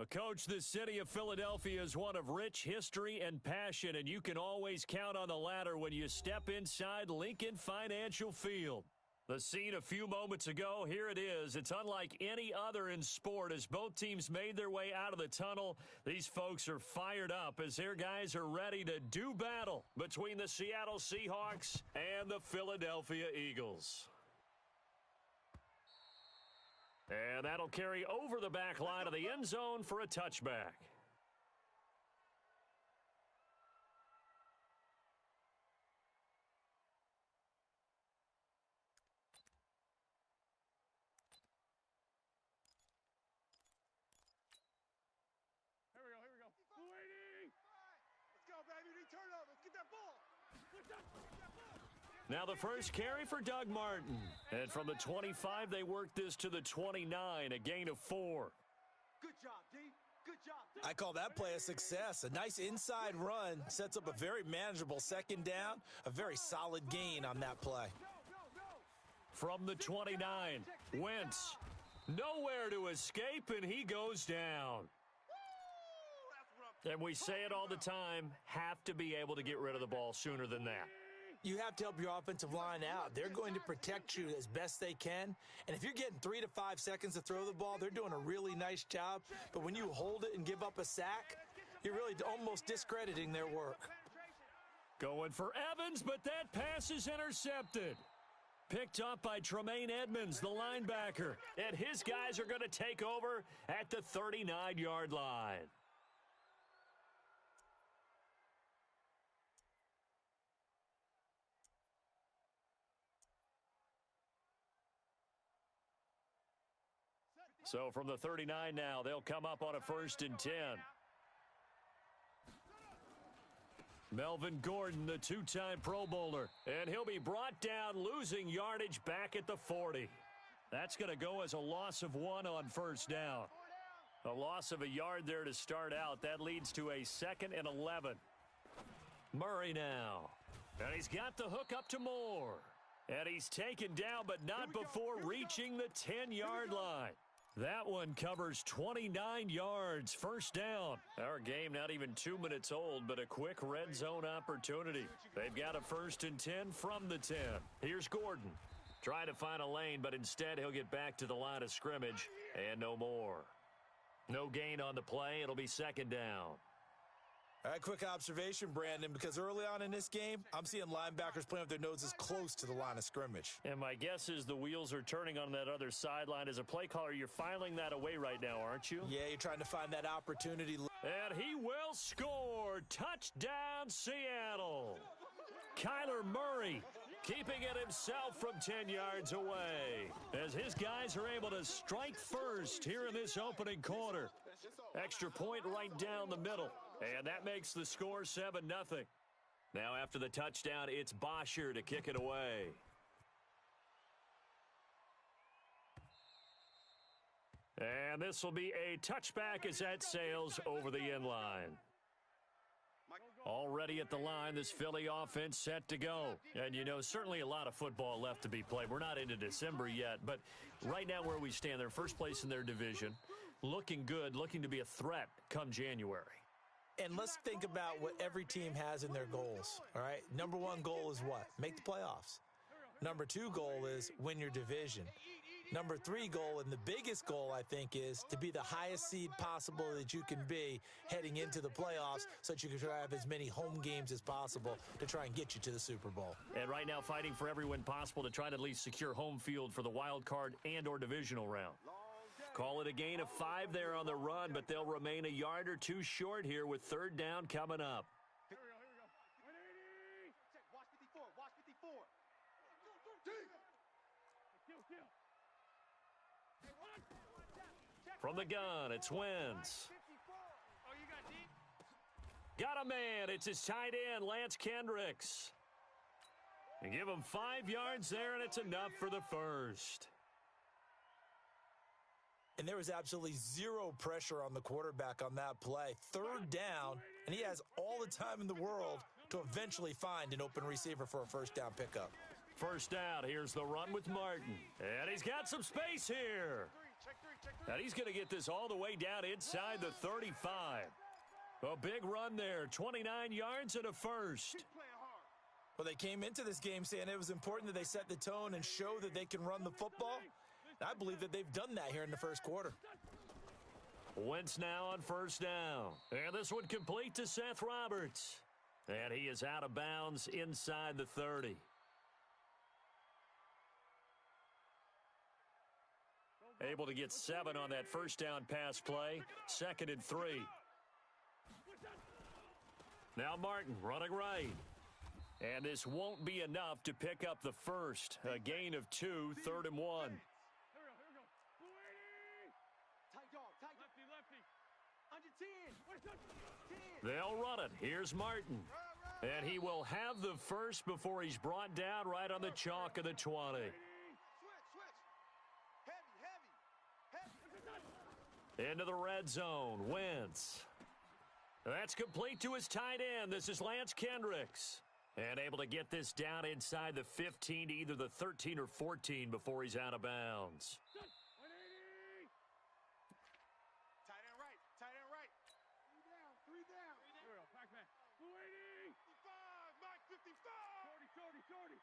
Coach, the city of Philadelphia is one of rich history and passion, and you can always count on the latter when you step inside Lincoln Financial Field. The scene a few moments ago, here it is. It's unlike any other in sport as both teams made their way out of the tunnel. These folks are fired up as their guys are ready to do battle between the Seattle Seahawks and the Philadelphia Eagles. And that'll carry over the back line of the end zone for a touchback. Here we go. Waiting. Let's go, baby. Turn up. Let's get that ball. Now the first carry for Doug Martin. And from the 25, they work this to the 29, a gain of 4. Good job, D. Good job. I call that play a success. A nice inside run sets up a very manageable second down, a very solid gain on that play. From the 29, Wentz. Nowhere to escape, and he goes down. And we say it all the time, have to be able to get rid of the ball sooner than that. You have to help your offensive line out. They're going to protect you as best they can. And if you're getting 3 to 5 seconds to throw the ball, they're doing a really nice job. But when you hold it and give up a sack, you're really almost discrediting their work. Going for Evans, but that pass is intercepted. Picked up by Tremaine Edmonds, the linebacker. And his guys are going to take over at the 39-yard line. So from the 39 now, they'll come up on a 1st and 10. Melvin Gordon, the 2-time Pro Bowler, and he'll be brought down, losing yardage back at the 40. That's going to go as a loss of 1 on 1st down. A loss of a yard there to start out. That leads to a 2nd and 11. Murray now. And he's got the hook up to Moore. And he's taken down, but not before reaching the 10-yard line. That one covers 29 yards, 1st down. Our game not even 2 minutes old, but a quick red zone opportunity. They've got a 1st and 10 from the 10. Here's Gordon. Trying to find a lane, but instead he'll get back to the line of scrimmage and no more. No gain on the play. It'll be 2nd down. All right, quick observation, Brandon, because early on in this game, I'm seeing linebackers playing with their noses close to the line of scrimmage. And my guess is the wheels are turning on that other sideline. As a play caller, you're filing that away right now, aren't you? Yeah, you're trying to find that opportunity. And he will score. Touchdown, Seattle. Kyler Murray keeping it himself from 10 yards away as his guys are able to strike first here in this opening quarter. Extra point right down the middle. And that makes the score 7-0. Now after the touchdown, it's Bosher to kick it away. And this will be a touchback as that sails over the end line. Already at the line, this Philly offense set to go. And, you know, certainly a lot of football left to be played. We're not into December yet, but right now where we stand, they're first place in their division. Looking good, looking to be a threat come January. And let's think about what every team has in their goals, all right? Number 1 goal is what? Make the playoffs. Number 2 goal is win your division. Number 3 goal, and the biggest goal, I think, is to be the highest seed possible that you can be heading into the playoffs so that you can try to have as many home games as possible to try and get you to the Super Bowl. And right now fighting for every win possible to try to at least secure home field for the wild card and or divisional round. Call it a gain of 5 there on the run, but they'll remain a yard or 2 short here with 3rd down coming up. Here we go. Watch 54. Watch 54. From the gun, it's Wentz. Got a man. It's his tight end, Lance Kendricks. And give him 5 yards there, and it's enough for the 1st. And there was absolutely zero pressure on the quarterback on that play. 3rd down, and he has all the time in the world to eventually find an open receiver for a 1st down pickup. 1st down, here's the run with Martin. And he's got some space here. And he's going to get this all the way down inside the 35. A big run there, 29 yards and a first. Well, they came into this game saying it was important that they set the tone and show that they can run the football. And I believe that they've done that here in the first quarter. Wentz now on first down. And this one complete to Seth Roberts. And he is out of bounds inside the 30. Able to get 7 on that first down pass play. 2nd and 3. Now Martin running right. And this won't be enough to pick up the first. A gain of 2, 3rd and 1. They'll run it. Here's Martin. And he will have the first before he's brought down right on the chalk of the 20. Into the red zone. Wentz. That's complete to his tight end. This is Lance Kendricks. And able to get this down inside the 15 to either the 13 or 14 before he's out of bounds. Tight end right. Tight end right. 3 down. 3 down. Pac-Man. 280. 55. Mike 55. 40.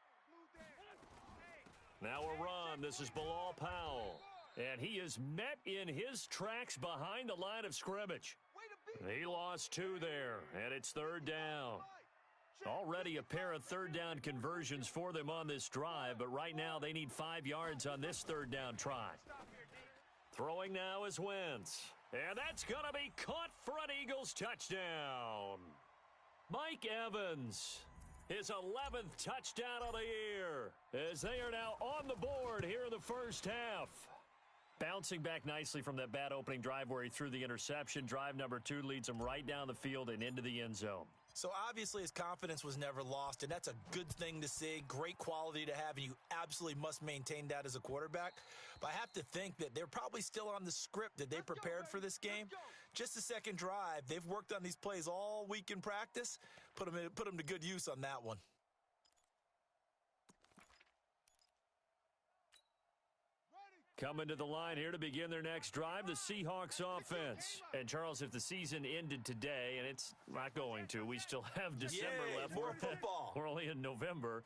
Now a run. This is Bilal Powell. And he is met in his tracks behind the line of scrimmage. He lost 2 there, and it's 3rd down. Already a pair of 3rd down conversions for them on this drive, but right now they need 5 yards on this 3rd down try. Throwing now is Wentz. And that's going to be caught for an Eagles touchdown. Mike Evans, his 11th touchdown of the year, as they are now on the board here in the first half. Bouncing back nicely from that bad opening drive where he threw the interception. Drive number 2 leads him right down the field and into the end zone. So obviously his confidence was never lost, and that's a good thing to see. Great quality to have, and you absolutely must maintain that as a quarterback. But I have to think that they're probably still on the script that they prepared for this game. Just the second drive, they've worked on these plays all week in practice. Put them to good use on that one. Coming to the line here to begin their next drive, the Seahawks offense. And, Charles, if the season ended today, and it's not going to, we still have December left. More football. We're only in November.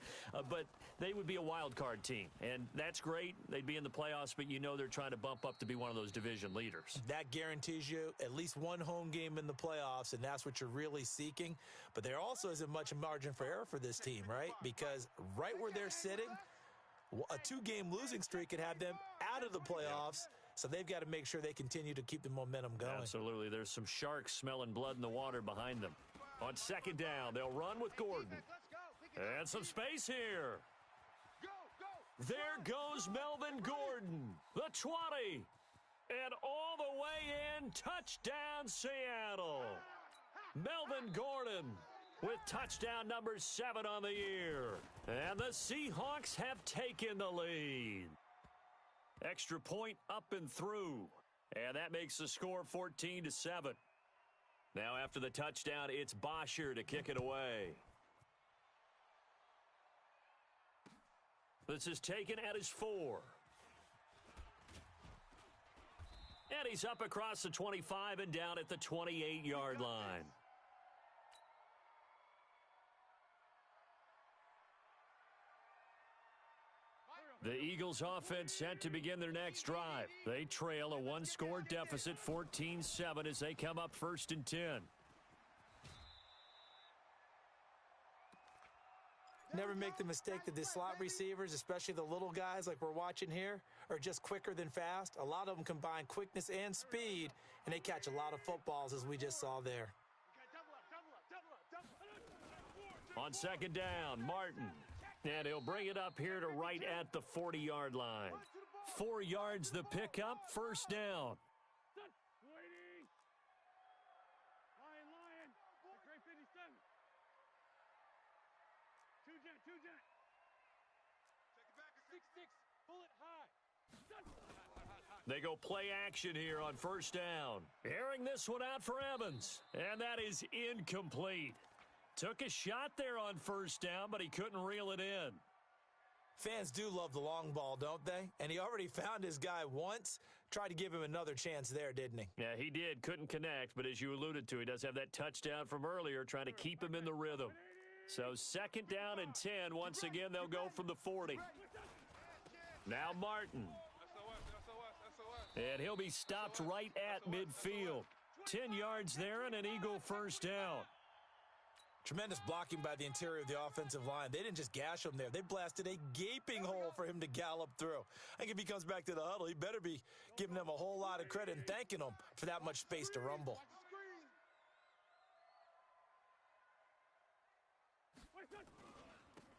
But they would be a wild card team. And that's great. They'd be in the playoffs, but you know they're trying to bump up to be one of those division leaders. That guarantees you at least one home game in the playoffs, and that's what you're really seeking. But there also isn't much margin for error for this team, right? Because right where they're sitting, a 2-game losing streak could have them out of the playoffs, so they've got to make sure they continue to keep the momentum going. Absolutely. There's some sharks smelling blood in the water behind them. On 2nd down, they'll run with Gordon. And some space here. There goes Melvin Gordon, the 20. And all the way in, touchdown Seattle. Melvin Gordon with touchdown number 7 on the year. And the Seahawks have taken the lead. Extra point up and through. And that makes the score 14-7. Now after the touchdown, it's Bosher to kick it away. This is taken at his 4. And he's up across the 25 and down at the 28-yard line. The Eagles offense set to begin their next drive. They trail a 1-score deficit, 14-7, as they come up 1st and 10. Never make the mistake that the slot receivers, especially the little guys like we're watching here, are just quicker than fast. A lot of them combine quickness and speed, and they catch a lot of footballs, as we just saw there. On 2nd down, Martin. And he'll bring it up here to right at the 40-yard line. 4 yards the pickup, 1st down. They go play action here on 1st down. Airing this one out for Evans. And that is incomplete. Took a shot there on 1st down, but he couldn't reel it in. Fans do love the long ball, don't they? And he already found his guy once. Tried to give him another chance there, didn't he? Yeah, he did. Couldn't connect, but as you alluded to, he does have that touchdown from earlier, trying to keep him in the rhythm. So 2nd down and 10. Once again, they'll go from the 40. Now Martin. And he'll be stopped right at midfield. 10 yards there and an Eagle first down. Tremendous blocking by the interior of the offensive line. They didn't just gash him there. They blasted a gaping hole for him to gallop through. I think if he comes back to the huddle, he better be giving them a whole lot of credit and thanking them for that much space to rumble.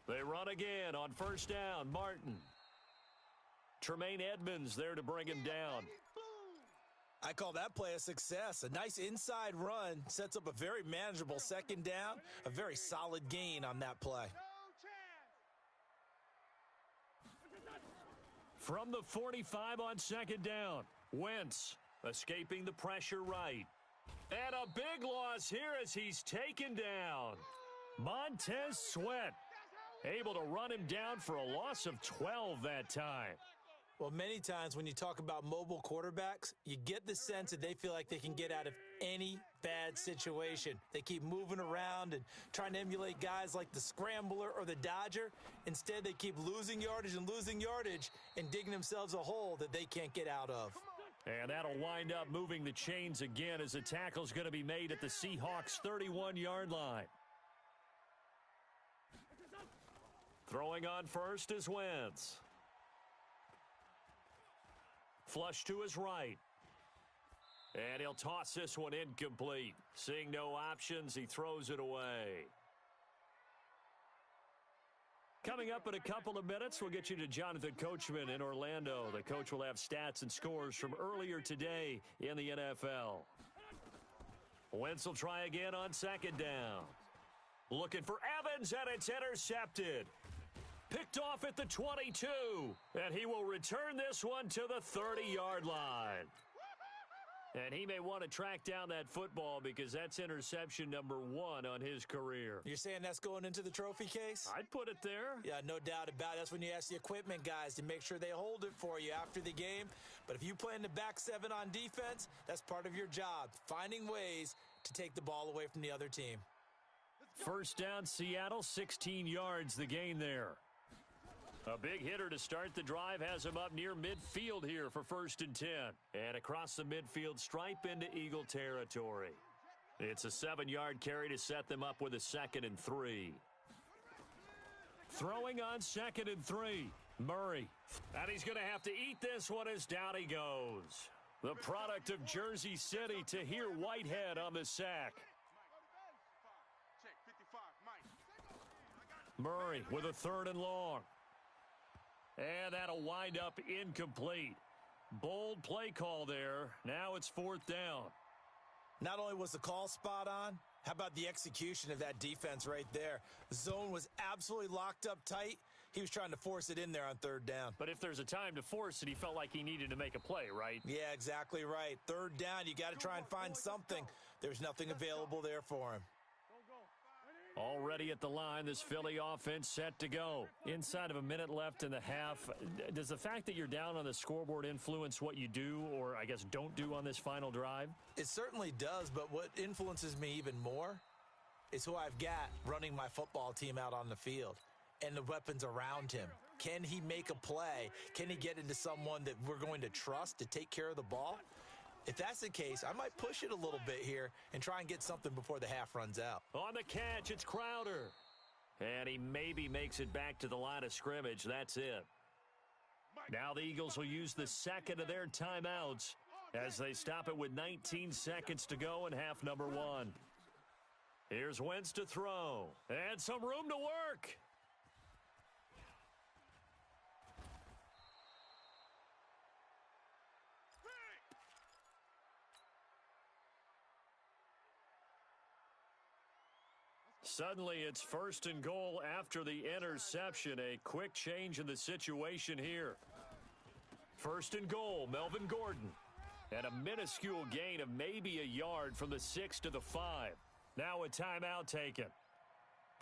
They run again on first down. Martin. Tremaine Edmonds there to bring him down. I call that play a success. A nice inside run sets up a very manageable 2nd down, a very solid gain on that play. From the 45 on 2nd down, Wentz escaping the pressure right. And a big loss here as he's taken down. Montez Sweat able to run him down for a loss of 12 that time. Well, many times when you talk about mobile quarterbacks, you get the sense that they feel like they can get out of any bad situation. They keep moving around and trying to emulate guys like the Scrambler or the Dodger. Instead, they keep losing yardage and digging themselves a hole that they can't get out of. And that'll wind up moving the chains again as the tackle's going to be made at the Seahawks' 31-yard line. Throwing on first is Wentz. Flush to his right. And he'll toss this one incomplete. Seeing no options, he throws it away. Coming up in a couple of minutes, we'll get you to Jonathan Coachman in Orlando. The coach will have stats and scores from earlier today in the NFL. Wentz will try again on 2nd down. Looking for Evans, and it's intercepted. Picked off at the 22, and he will return this one to the 30-yard line. And he may want to track down that football because that's interception number 1 on his career. You're saying that's going into the trophy case? I'd put it there. Yeah, no doubt about it. That's when you ask the equipment guys to make sure they hold it for you after the game. But if you play in the back 7 on defense, that's part of your job, finding ways to take the ball away from the other team. First down, Seattle, 16 yards the gain there. A big hitter to start the drive has him up near midfield here for 1st and 10. And across the midfield stripe into Eagle territory. It's a 7-yard carry to set them up with a 2nd and 3. Throwing on 2nd and 3. Murray. And he's going to have to eat this one as down he goes. The product of Jersey City, Tahir Whitehead on the sack. Murray with a 3rd and long. And that'll wind up incomplete. Bold play call there. Now it's 4th down. Not only was the call spot on, how about the execution of that defense right there? The zone was absolutely locked up tight. He was trying to force it in there on 3rd down. But if there's a time to force it, he felt like he needed to make a play, right? Yeah, exactly right. 3rd down, you got to try and find something. There's nothing available there for him. Already at the line, this Philly offense set to go. Inside of a minute left in the half. Does the fact that you're down on the scoreboard influence what you do, or I guess don't do on this final drive? It certainly does, but what influences me even more is who I've got running my football team out on the field and the weapons around him. Can he make a play? Can he get into someone that we're going to trust to take care of the ball? If that's the case, I might push it a little bit here and try and get something before the half runs out. On the catch, it's Crowder. And he maybe makes it back to the line of scrimmage. That's it. Now the Eagles will use the 2nd of their timeouts as they stop it with 19 seconds to go in half number 1. Here's Wentz to throw. And some room to work. Suddenly, it's 1st and goal after the interception. A quick change in the situation here. 1st and goal, Melvin Gordon. And a minuscule gain of maybe a yard from the 6 to the 5. Now a timeout taken.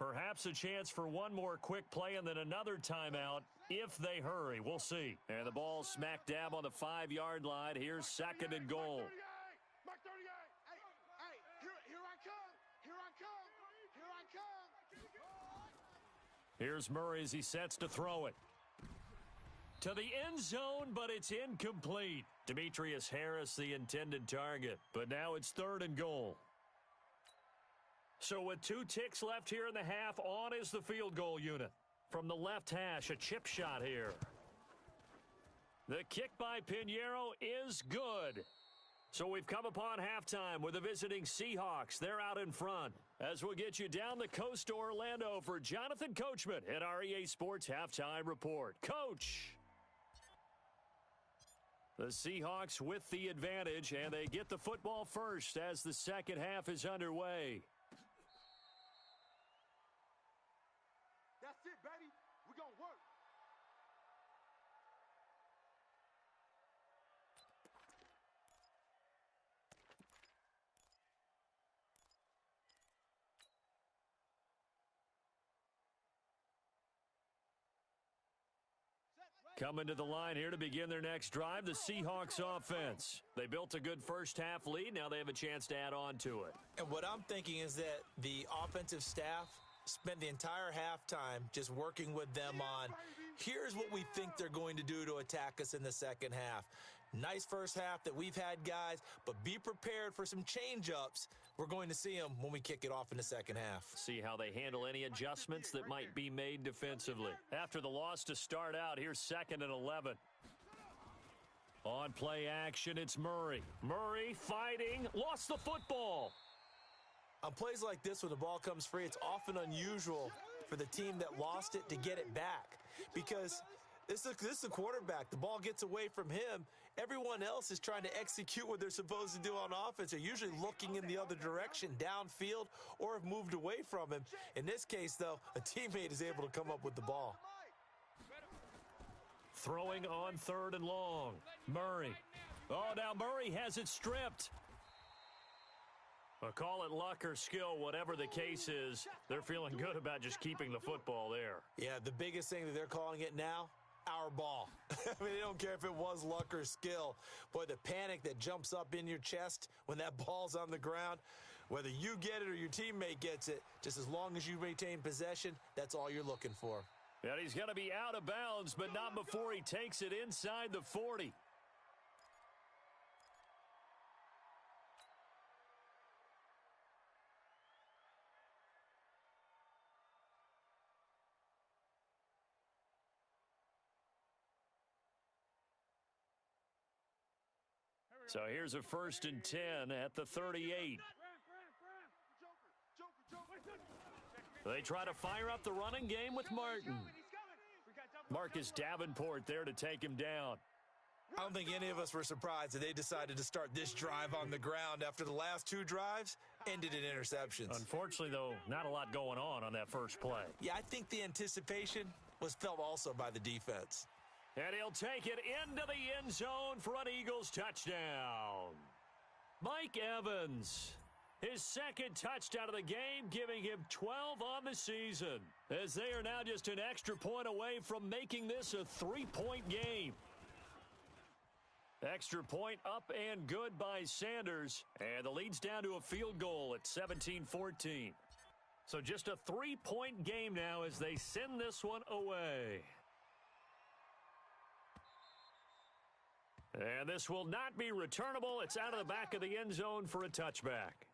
Perhaps a chance for one more quick play and then another timeout if they hurry. We'll see. And the ball smack dab on the 5-yard line. Here's 2nd and goal. Mark 38. Hey, here I come. Here I come. Here I come. Here's Murray as he sets to throw it. To the end zone, but it's incomplete. Demetrius Harris, the intended target. But now it's 3rd and goal. So with 2 ticks left here in the half, on is the field goal unit. From the left hash, a chip shot here. The kick by Pinheiro is good. So we've come upon halftime with the visiting Seahawks. They're out in front. As we'll get you down the coast to Orlando for Jonathan Coachman at our EA Sports Halftime Report. Coach! The Seahawks with the advantage, and they get the football first as the second half is underway. That's it, baby. We're going to work. Coming to the line here to begin their next drive, the Seahawks offense. They built a good first half lead. Now they have a chance to add on to it. And what I'm thinking is that the offensive staff spent the entire halftime just working with them on, here's what we think they're going to do to attack us in the second half. Nice first half that we've had, guys, but be prepared for some change-ups. We're going to see them when we kick it off in the second half. See how they handle any adjustments that might be made defensively. After the loss to start out, here's 2nd and 11. On play action, it's Murray. Murray fighting, lost the football. On plays like this, when the ball comes free, it's often unusual for the team that lost it to get it back. Because this is the quarterback. The ball gets away from him. Everyone else is trying to execute what they're supposed to do on offense. They're usually looking in the other direction, downfield, or have moved away from him. In this case, though, a teammate is able to come up with the ball. Throwing on 3rd and long. Murray. Oh, now Murray has it stripped. Call it luck or skill, whatever the case is. They're feeling good about just keeping the football there. Yeah, the biggest thing that they're calling it now, our ball. I mean, they don't care if it was luck or skill. Boy, the panic that jumps up in your chest when that ball's on the ground, whether you get it or your teammate gets it, just as long as you retain possession, that's all you're looking for. And he's going to be out of bounds, but not before he takes it inside the 40. So here's a 1st and 10 at the 38. They try to fire up the running game with Martin. Marcus Davenport there to take him down. I don't think any of us were surprised that they decided to start this drive on the ground after the last 2 drives ended in interceptions. Unfortunately, though, not a lot going on that first play. Yeah, I think the anticipation was felt also by the defense. And he'll take it into the end zone for an Eagles touchdown. Mike Evans, his 2nd touchdown of the game, giving him 12 on the season, as they are now just an extra point away from making this a 3-point game. Extra point up and good by Sanders, and the lead's down to a field goal at 17-14. So just a 3-point game now as they send this one away. And this will not be returnable. It's out of the back of the end zone for a touchback.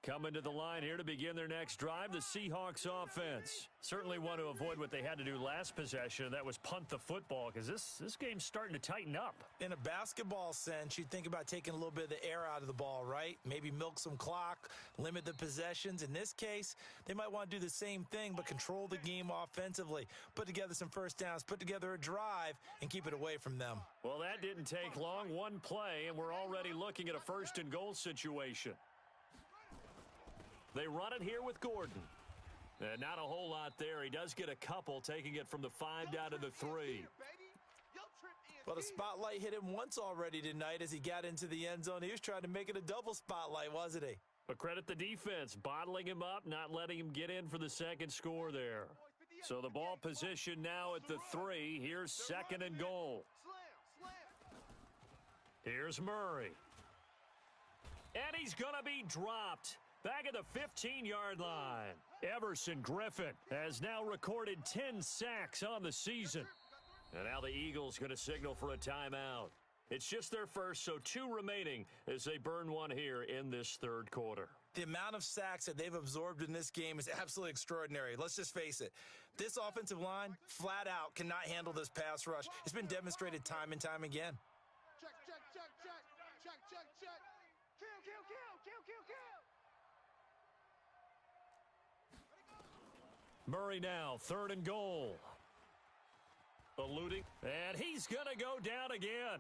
Coming to the line here to begin their next drive, the Seahawks offense. Certainly want to avoid what they had to do last possession, and that was punt the football, because this game's starting to tighten up. In a basketball sense, you think about taking a little bit of the air out of the ball, right? Maybe milk some clock, limit the possessions. In this case, they might want to do the same thing, but control the game offensively. Put together some first downs, put together a drive, and keep it away from them. Well, that didn't take long. One play, and we're already looking at a 1st and goal situation. They run it here with Gordon. And not a whole lot there. He does get a couple, taking it from the 5 down to the 3. Well, the spotlight hit him once already tonight as he got into the end zone. He was trying to make it a double spotlight, wasn't he? But credit the defense, bottling him up, not letting him get in for the second score there. So the ball position now at the 3. Here's second and goal. Here's Murray. And he's going to be dropped back at the 15-yard line. Everson Griffin has now recorded 10 sacks on the season. And now the Eagles going to signal for a timeout. It's just their first, so 2 remaining as they burn one here in this third quarter. The amount of sacks that they've absorbed in this game is absolutely extraordinary. Let's just face it. This offensive line, flat out, cannot handle this pass rush. It's been demonstrated time and time again. Check, check, check, check. Check, check, check. Kill, kill, kill, kill, kill, kill. Murray now, third and goal. Eluding, and he's going to go down again.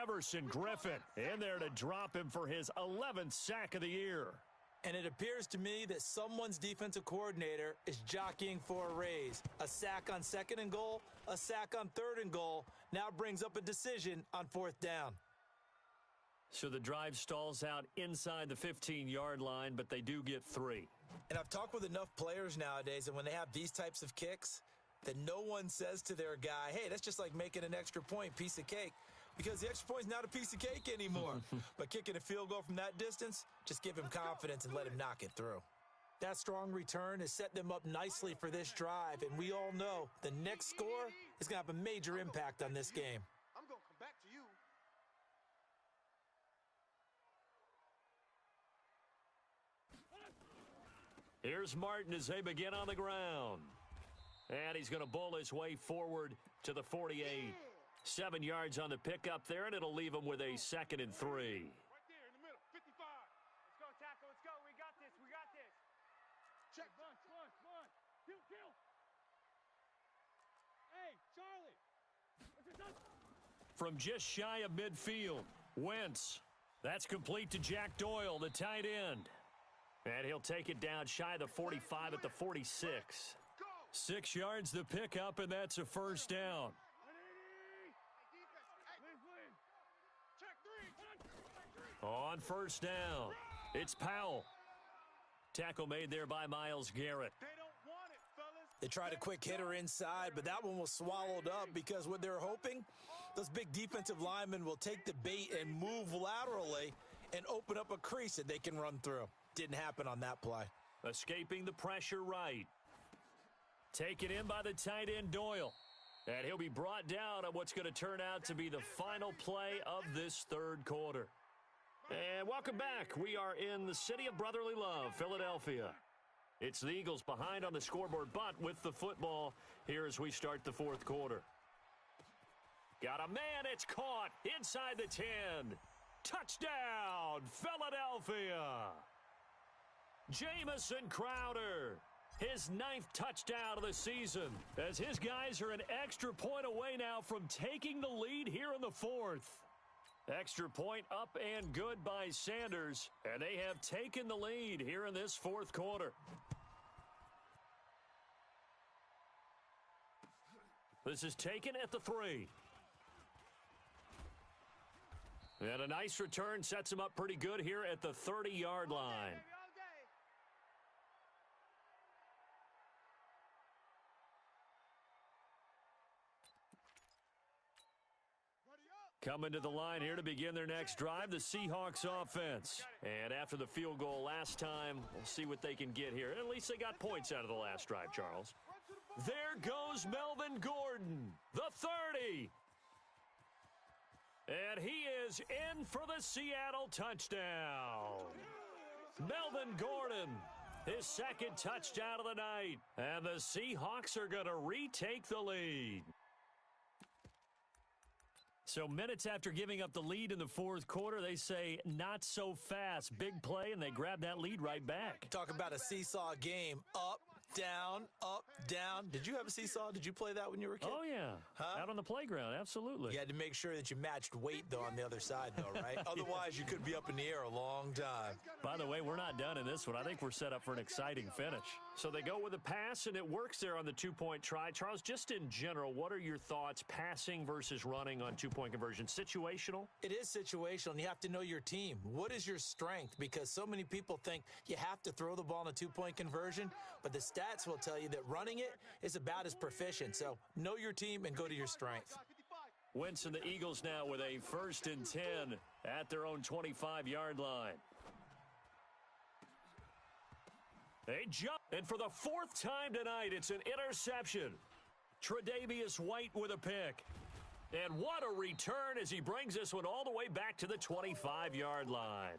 Everson Griffin in there to drop him for his 11th sack of the year. And it appears to me that someone's defensive coordinator is jockeying for a raise. A sack on second and goal, a sack on third and goal, now brings up a decision on fourth down. So the drive stalls out inside the 15-yard line, but they do get 3. And I've talked with enough players nowadays, and when they have these types of kicks, that no one says to their guy, hey, that's just like making an extra point, piece of cake. Because the extra point is not a piece of cake anymore. But kicking a field goal from that distance, just give him confidence and let him knock it through. That strong return has set them up nicely for this drive, and we all know the next score is going to have a major impact on this game. I'm going to come back to you. Here's Martin as they begin on the ground. And he's going to bull his way forward to the 48. 7 yards on the pickup there, and it'll leave him with a second and 3. Right there in the middle, 55. Let's go, tackle. Let's go. We got this. We got this. Check. Bunch. Kill, kill. Hey, Charlie. From just shy of midfield, Wentz. That's complete to Jack Doyle, the tight end. And he'll take it down shy of the 45 at the 46. 6 yards the pickup, and that's a first down. On first down, it's Powell. Tackle made there by Myles Garrett. They don't want it, fellas. They tried a quick hitter inside, but that one was swallowed up because what they're hoping, those big defensive linemen will take the bait and move laterally and open up a crease that they can run through. Didn't happen on that play. Escaping the pressure right. Taken in by the tight end Doyle. And he'll be brought down on what's going to turn out to be the final play of this third quarter. And welcome back. We are in the city of brotherly love, Philadelphia. It's the Eagles behind on the scoreboard, but with the football here as we start the fourth quarter. Got a man, it's caught inside the 10. Touchdown, Philadelphia. Jamison Crowder, his 9th touchdown of the season, as his guys are an extra point away now from taking the lead here in the fourth. Extra point up and good by Sanders, and they have taken the lead here in this fourth quarter. This is taken at the 3. And a nice return sets him up pretty good here at the 30-yard line. Coming to the line here to begin their next drive, the Seahawks offense. And after the field goal last time, we'll see what they can get here. At least they got points out of the last drive, Charles. There goes Melvin Gordon, the 30. And he is in for the Seattle touchdown. Melvin Gordon, his second touchdown of the night. And the Seahawks are going to retake the lead. So minutes after giving up the lead in the fourth quarter, they say, not so fast. Big play, and they grab that lead right back. Talk about a seesaw game. Up, down, up, down. Did you have a seesaw? Did you play that when you were a kid? Oh, yeah. Huh? Out on the playground, absolutely. You had to make sure that you matched weight, though, on the other side, though, right? Otherwise, you could be up in the air a long time. By the way, we're not done in this one. I think we're set up for an exciting finish. So they go with a pass, and it works there on the two-point try. Charles, just in general, what are your thoughts passing versus running on two-point conversion? Situational? It is situational, and you have to know your team. What is your strength? Because so many people think you have to throw the ball in a two-point conversion, but the stats will tell you that running it is about as proficient. So know your team and go to your strength. Wentz and the Eagles now with a 1st and 10 at their own 25-yard line. They jump, and for the 4th time tonight, it's an interception. Tre'Davious White with a pick. And what a return as he brings this one all the way back to the 25-yard line.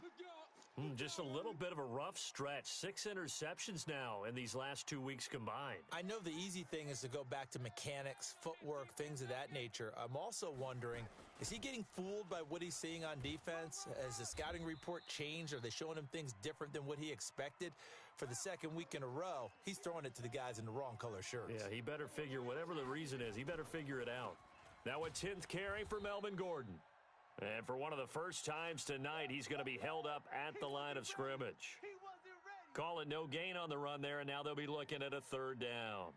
Just a little bit of a rough stretch. 6 interceptions now in these last 2 weeks combined. I know the easy thing is to go back to mechanics, footwork, things of that nature. I'm also wondering, is he getting fooled by what he's seeing on defense? Has the scouting report changed? Are they showing him things different than what he expected? For the 2nd week in a row, he's throwing it to the guys in the wrong color shirts. Yeah, he better figure, whatever the reason is, he better figure it out. Now a 10th carry for Melvin Gordon. And for one of the first times tonight, he's going to be held up at the line of scrimmage. Call it no gain on the run there, and now they'll be looking at a 3rd down.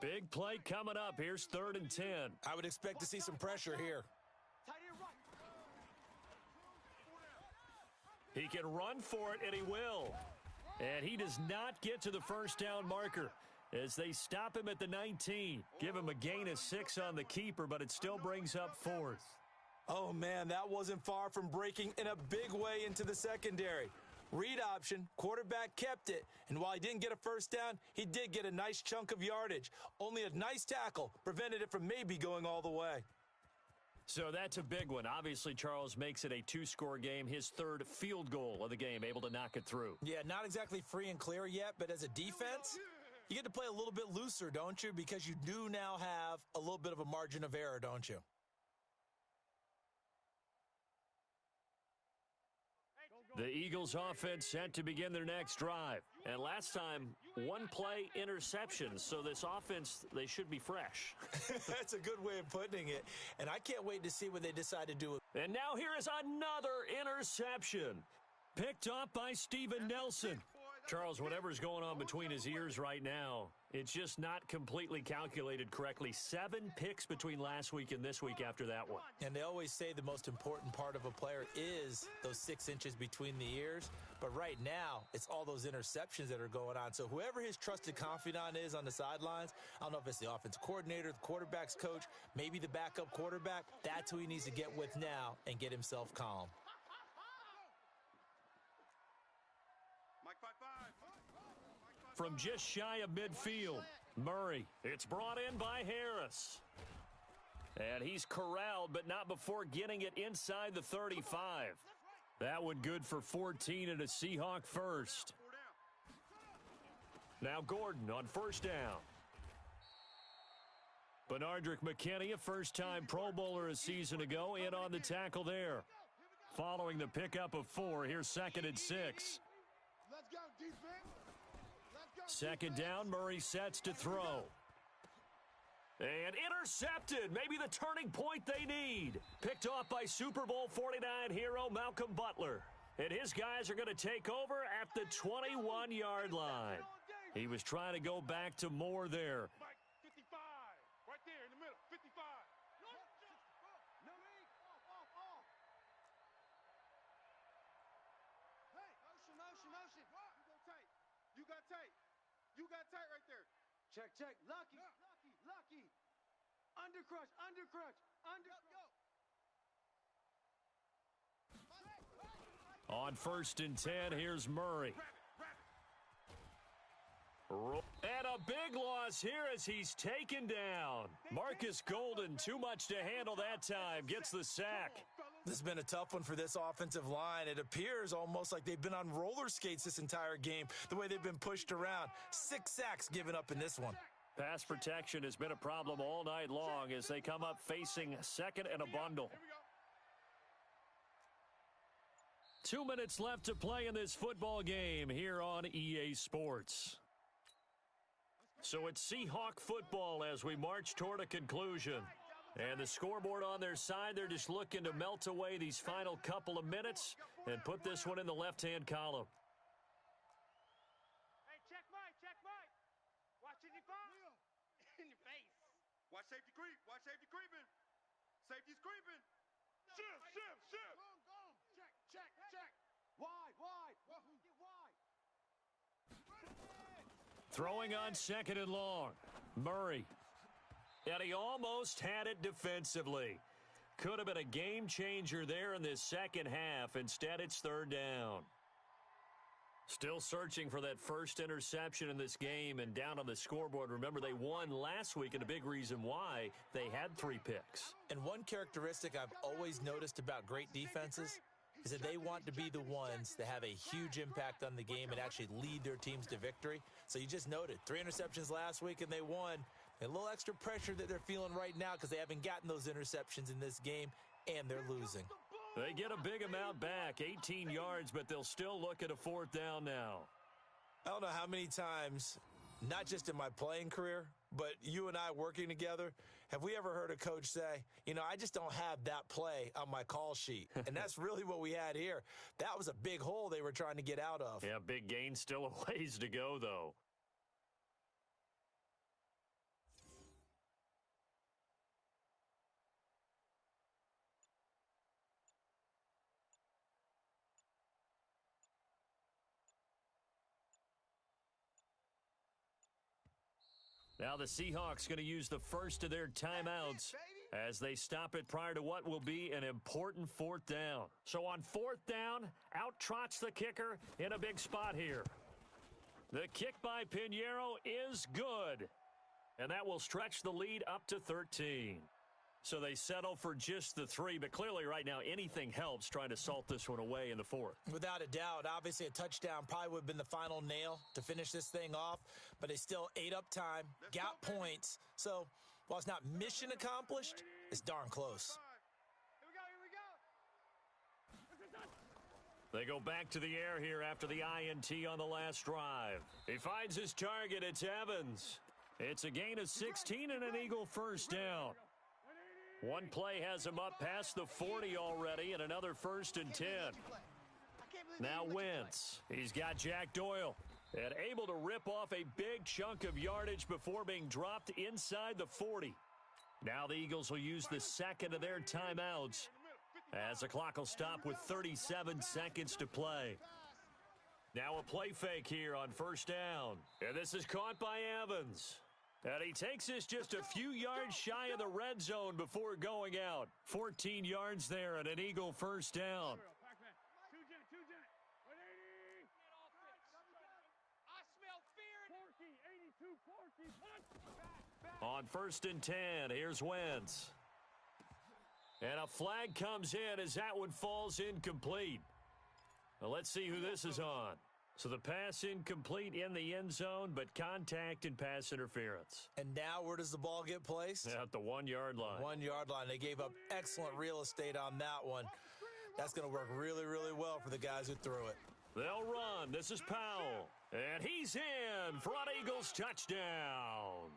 Big play coming up. Here's 3rd and 10. I would expect to see some pressure here. He can run for it, and he will. And he does not get to the 1st down marker as they stop him at the 19. Give him a gain of 6 on the keeper, but it still brings up 4th. Oh, man, that wasn't far from breaking in a big way into the secondary. Read option, quarterback kept it, and while he didn't get a 1st down, he did get a nice chunk of yardage. Only a nice tackle prevented it from maybe going all the way. So that's a big one. Obviously, Charles makes it a 2-score game, his 3rd field goal of the game, able to knock it through. Yeah, not exactly free and clear yet, but as a defense, you get to play a little bit looser, don't you? Because you do now have a little bit of a margin of error, don't you? The Eagles offense set to begin their next drive. And last time, 1 play interception. So this offense, they should be fresh. That's a good way of putting it. And I can't wait to see what they decide to do. And now here is another interception. Picked up by Steven Nelson. Charles, whatever's going on between his ears right now, it's just not completely calculated correctly. 7 picks between last week and this week after that one. And they always say the most important part of a player is those 6 inches between the ears. But right now, it's all those interceptions that are going on. So whoever his trusted confidant is on the sidelines, I don't know if it's the offensive coordinator, the quarterback's coach, maybe the backup quarterback, that's who he needs to get with now and get himself calm. From just shy of midfield, Murray. It's brought in by Harris. And he's corralled, but not before getting it inside the 35. That one good for 14 and a Seahawk 1st. Now Gordon on 1st down. Benardrick McKinney, a first-time Pro Bowler a season ago, in on the tackle there. Following the pickup of 4, here's 2nd and 6. Let's go, defense. 2nd down, Murray sets to throw. And intercepted, maybe the turning point they need. Picked off by Super Bowl 49 hero Malcolm Butler. And his guys are going to take over at the 21-yard line. He was trying to go back to Moore there. 55, right there in the middle, 55. No lead, off. Hey, motion. You got tight. You got tight right there. Check. Lucky. Undercrush. On 1st and 10, here's Murray. And a big loss here as he's taken down. Marcus Golden, too much to handle that time, gets the sack. This has been a tough one for this offensive line. It appears almost like they've been on roller skates this entire game, the way they've been pushed around. 6 sacks given up in this one. Pass protection has been a problem all night long as they come up facing 2nd and a bundle. 2 minutes left to play in this football game here on EA Sports. So it's Seahawk football as we march toward a conclusion. And the scoreboard on their side, they're just looking to melt away these final couple of minutes and put this one in the left-hand column. Hey, check Mike. Watch 55. In your face. Watch safety creep. Watch safety creeping. Safety's creeping. Shift. Go. Check. Wide. Get wide. Throwing on second and long. Murray. And he almost had it defensively. Could have been a game changer there in this second half. Instead, it's third down. Still searching for that first interception in this game and down on the scoreboard. Remember, they won last week, and a big reason why they had 3 picks. And one characteristic I've always noticed about great defenses is that they want to be the ones that have a huge impact on the game and actually lead their teams to victory. So you just noted 3 interceptions last week, and they won. And a little extra pressure that they're feeling right now because they haven't gotten those interceptions in this game, and they're losing. They get a big amount back, 18 yards, but they'll still look at a fourth down now. I don't know how many times, not just in my playing career, but you and I working together, have we ever heard a coach say, I just don't have that play on my call sheet. And that's really what we had here. That was a big hole they were trying to get out of. Yeah, big gain, still a ways to go, though. Now the Seahawks going to use the first of their timeouts as they stop it prior to what will be an important fourth down. So on fourth down, out trots the kicker in a big spot here. The kick by Pinheiro is good, and that will stretch the lead up to 13. So they settle for just the 3, but clearly right now anything helps trying to salt this one away in the fourth. Without a doubt, obviously a touchdown probably would have been the final nail to finish this thing off, but they still ate up time, got points. So while it's not mission accomplished, it's darn close. Here we go. They go back to the air here after the INT on the last drive. He finds his target. It's Evans. It's a gain of 16 and an Eagle first down. One play has him up past the 40 already, and another 1st and 10. Now Wentz. He's got Jack Doyle. And able to rip off a big chunk of yardage before being dropped inside the 40. Now the Eagles will use the second of their timeouts as the clock will stop with 37 seconds to play. Now a play fake here on first down. And this is caught by Evans. And he takes this just a few yards shy of the red zone before going out. 14 yards there and an Eagle first down. On 1st and 10, here's Wentz. And a flag comes in as that one falls incomplete. Well, let's see who this is on. So the pass incomplete in the end zone, but contact and pass interference. And now where does the ball get placed? At the 1-yard line. 1-yard line. They gave up excellent real estate on that one. That's going to work really, really well for the guys who threw it. They'll run. This is Powell. And he's in. Front Eagles touchdown.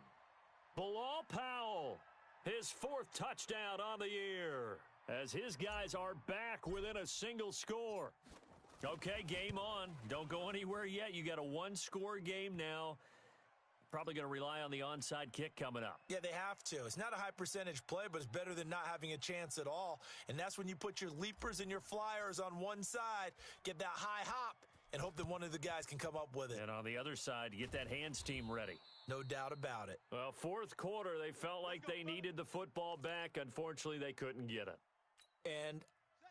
Bilal Powell, his 4th touchdown on the year, as his guys are back within a single score. Okay, game on. Don't go anywhere yet. You got a 1-score game now. Probably going to rely on the onside kick coming up. Yeah, they have to. It's not a high percentage play, but it's better than not having a chance at all. And that's when you put your leapers and your flyers on one side, get that high hop, and hope that one of the guys can come up with it. And on the other side, you get that hands team ready. No doubt about it. Well, 4th quarter, they felt like they needed the football back. Unfortunately, they couldn't get it. And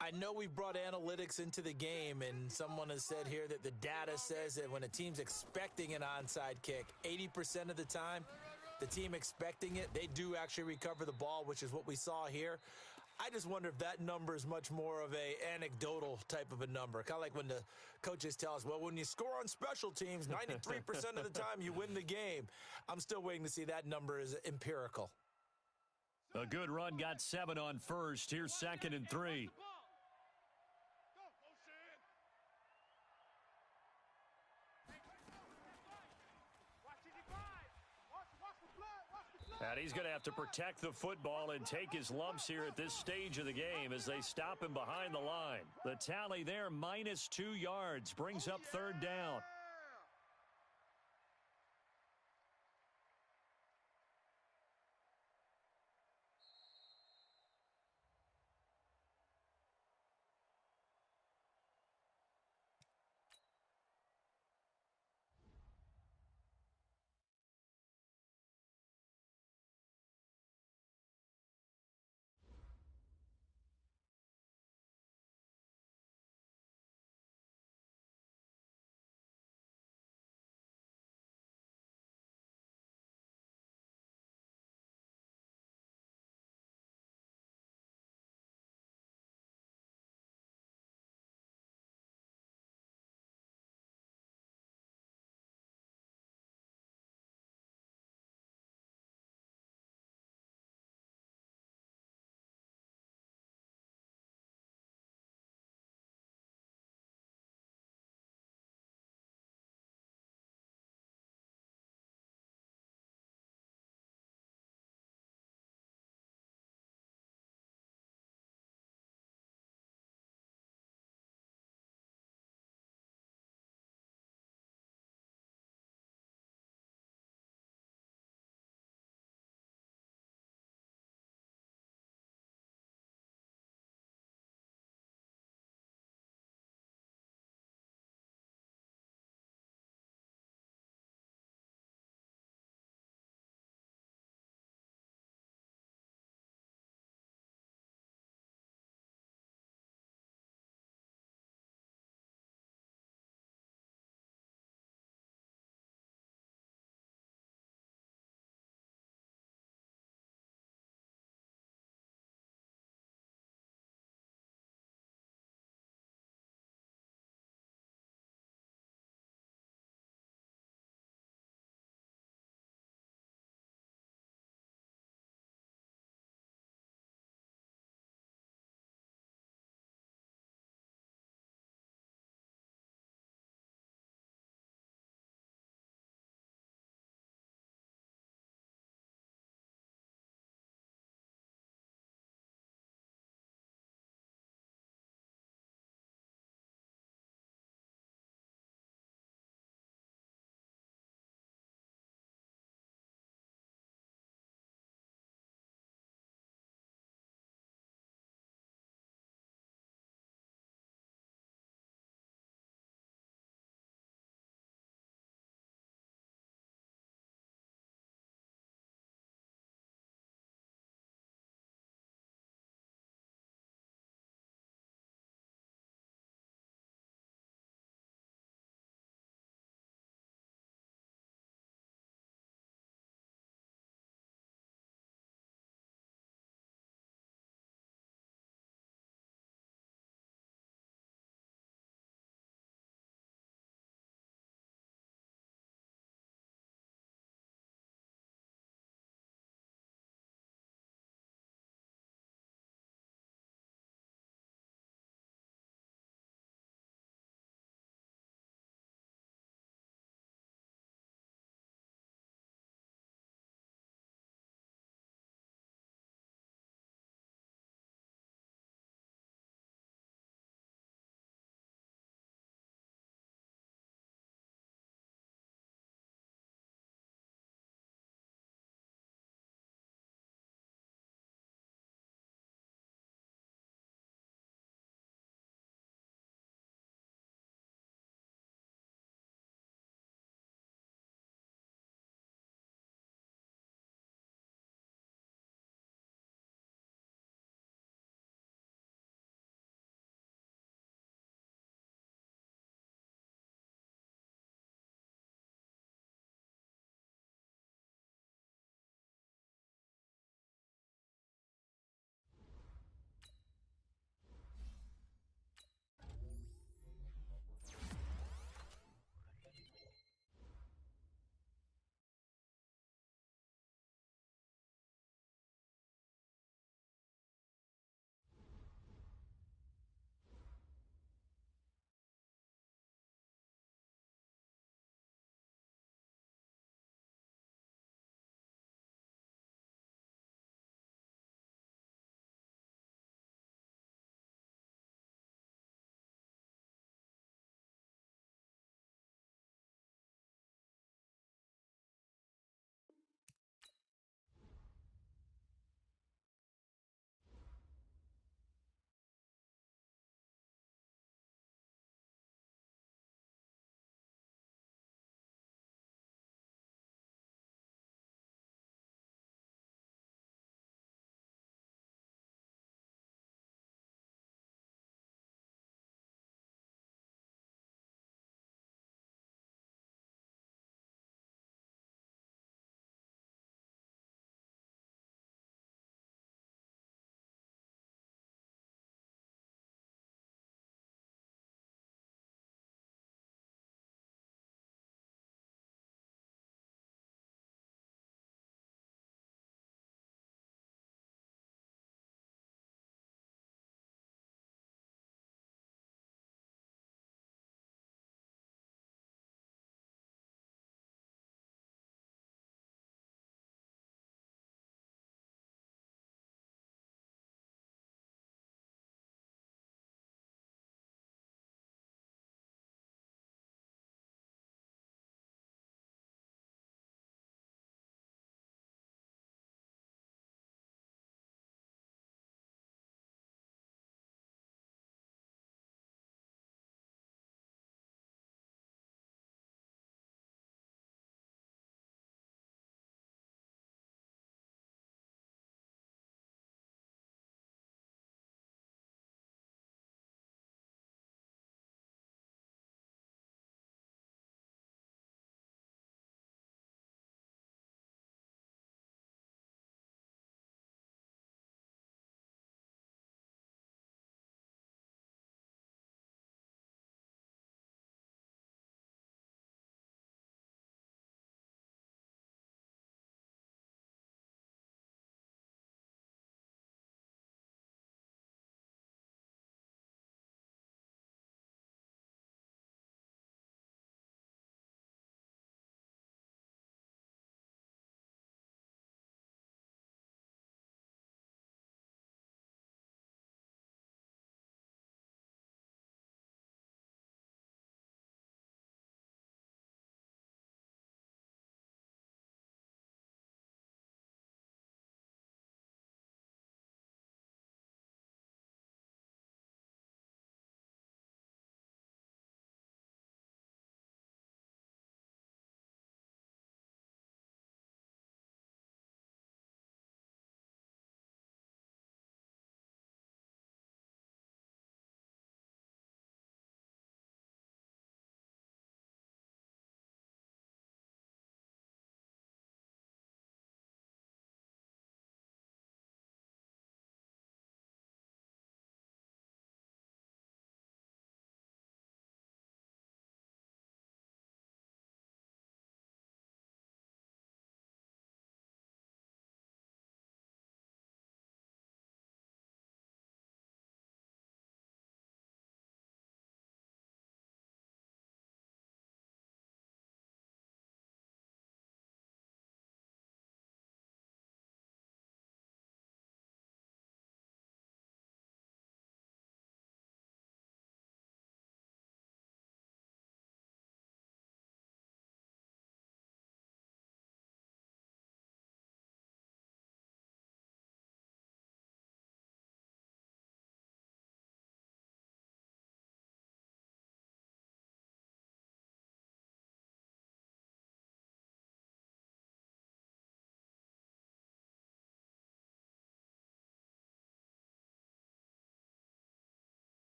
I know we brought analytics into the game, and someone has said here that the data says that when a team's expecting an onside kick, 80% of the time, the team expecting it, they do actually recover the ball, which is what we saw here. I just wonder if that number is much more of a anecdotal type of a number. Kind of like when the coaches tell us, well, when you score on special teams, 93% of the time you win the game. I'm still waiting to see that number is empirical. A good run, got 7 on first. Here's 2nd and 3. And And he's going to have to protect the football and take his lumps here at this stage of the game as they stop him behind the line. The tally there, -2 yards, brings up third down.